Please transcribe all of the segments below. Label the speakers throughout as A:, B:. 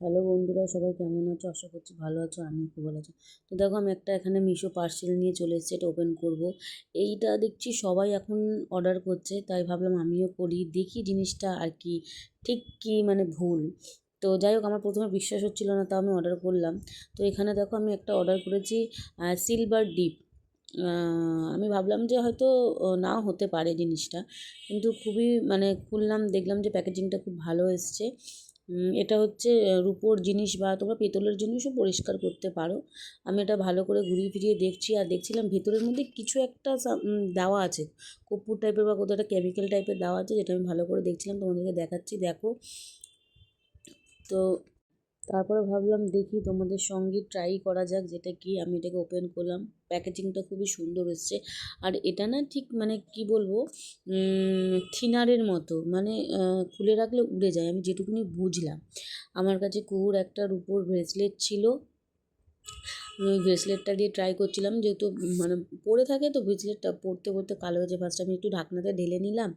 A: Hello বন্ধুরা, সবাই কেমন আছো? আশা করছি ভালো আছো। আমিও খুব ভালো আছি। তো দেখো, আমি এখানে মিশো পার্সেল নিয়ে চলে এসেছি, এটা ওপেন করব। এইটা দেখছি সবাই এখন অর্ডার করছে, তাই ভাবলাম আমিও করি, দেখি জিনিসটা আর কি ঠিক কি মানে ভুল। তো যাই হোক, আমার প্রথমে বিশ্বাস হচ্ছিল না, তাও আমি অর্ডার করলাম। তো এখানে দেখো, আমি একটা অর্ডার করেছি সিলভার ডিপ। আমি ভাবলাম যে হয়তো নাও হতে পারে জিনিসটা, কিন্তু খুবই মানে খুললাম, দেখলাম যে প্যাকেজিংটা খুব ভালো এসছে। এটা হচ্ছে রূপোর জিনিস বা তোমরা পেতলের জিনিসও পরিষ্কার করতে পারো। আমি এটা ভালো করে ঘুরিয়ে ফিরিয়ে দেখছি, আর দেখছিলাম ভেতরের মধ্যে কিছু একটা দেওয়া আছে, কর্পূর টাইপের বা কোথাও একটা কেমিক্যাল টাইপের দেওয়া আছে, যেটা আমি ভালো করে দেখছিলাম, তোমাদেরকে দেখাচ্ছি, দেখো। তো তারপরে ভাবলাম দেখি তোমাদের সঙ্গে ট্রাই করা যাক, যেটা কি আমি এটাকে ওপেন করলাম। প্যাকেজিংটা খুবই সুন্দর এসছে। আর এটা না ঠিক মানে কি বলবো, থিনারের মতো, মানে খুলে রাখলে উড়ে যায়, আমি যেটুকুনি বুঝলাম। আমার কাছে কুহুর একটা রূপোর ব্রেসলেট ছিল, আমি ওই ব্রেসলেটটা দিয়ে ট্রাই করছিলাম, যেহেতু মানে পরে থাকে, তো ব্রেসলেটটা পরতে পরতে কালো হয়েছে। ফার্স্ট আমি একটু ঢাকনাতে ঢেলে নিলাম,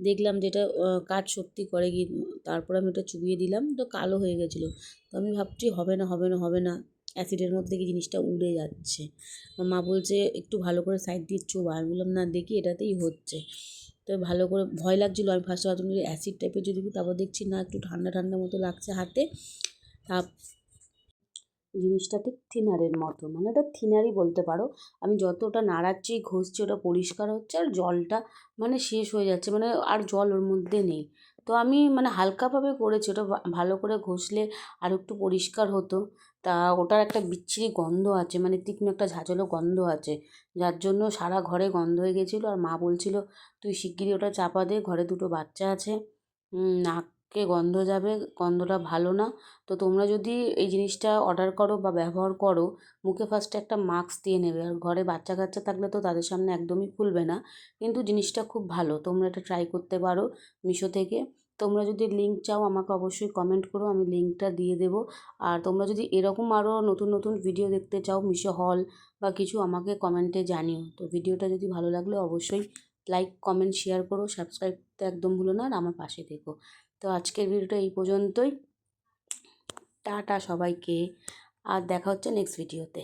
A: দেখলাম যেটা কাজ সত্যি করে গিয়ে, তারপর আমি ওটা চুবিয়ে দিলাম, তো কালো হয়ে গেছিলো। তো আমি ভাবছি হবে না হবে না হবে না, অ্যাসিডের মধ্যে কি জিনিসটা উড়ে যাচ্ছে। আমার মা বলছে একটু ভালো করে সাইড দিয়ে চোবা, আমি বললাম না দেখি এটাতেই হচ্ছে। তো ভালো করে ভয় লাগছিলো, আমি ফার্স্টে ভাবছিলাম যে অ্যাসিড টাইপের যদি, তারপর দেখছি না, একটু ঠান্ডা ঠান্ডা মতো লাগছে হাতে। তা জিনিসটা ঠিক থিনারের মতো, মানে ওটা থিনারই বলতে পারো। আমি যতটা নাড়াচ্ছি ঘষছি, ওটা পরিষ্কার হচ্ছে, আর জলটা মানে শেষ হয়ে যাচ্ছে, মানে আর জল ওর মধ্যে নেই। তো আমি মানে হালকাভাবে করেছি, ওটা ভালো করে ঘষলে আর একটু পরিষ্কার হতো। তা ওটার একটা বিচ্ছিরি গন্ধ আছে, মানে তীক্ষ্ণ একটা ঝাঁঝালো গন্ধ আছে, যার জন্য সারা ঘরে গন্ধ হয়ে গেছিলো। আর মা বলছিল তুই শিগগিরই ওটা চাপা দে, ঘরে দুটো বাচ্চা আছে, নাকে গন্ধ যাবে, গন্ধটা ভালো না। তো তোমরা যদি এই জিনিসটা অর্ডার করো বা ব্যবহার করো, মুখে ফার্স্টে একটা মাস্ক দিয়ে নেবে। আর ঘরে বাচ্চা কাচ্চা থাকলে তো তাদের সামনে একদমই খুলবে না, কিন্তু জিনিসটা খুব ভালো, তোমরা এটা ট্রাই করতে পারো মিশো থেকে। তোমরা যদি লিঙ্ক চাও আমাকে অবশ্যই কমেন্ট করো, আমি লিঙ্কটা দিয়ে দেবো। আর তোমরা যদি এরকম আরও নতুন নতুন ভিডিও দেখতে চাও, মিশো হল বা কিছু, আমাকে কমেন্টে জানিও। তো ভিডিওটা যদি ভালো লাগলে অবশ্যই লাইক কমেন্ট শেয়ার করো, সাবস্ক্রাইব করতে একদম ভুলো না, আর আমার পাশে থেকো। তো আজকের ভিডিওটা এই পর্যন্তই। টাটা সবাইকে, আর দেখা হচ্ছে নেক্সট ভিডিওতে।